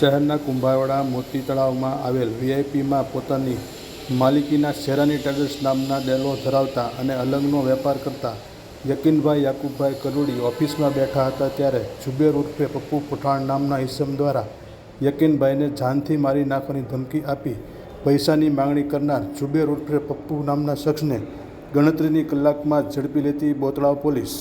શહેરના કુંભારવાડા મોતી તળાવમાં આવેલ વીઆઈપીમાં પોતાની માલિકીના શેરાની ટ્રેડર્સ નામના ડેલો ધરાવતા અને અલંગનો વેપાર કરતા યકીનભાઈ યાકુબભાઈ કરોડી ઓફિસમાં બેઠા હતા ત્યારે જુબેર ઉર્ફે પપ્પુ પઠાણ નામના ઈસમ દ્વારા યકીનભાઈને જાનથી મારી નાખવાની ધમકી આપી પૈસાની માંગણી કરનાર જુબેર ઉર્ફે પપ્પુ નામના શખ્સને ગણતરીની કલાકમાં ઝડપી લેતી બોતળાવ પોલીસ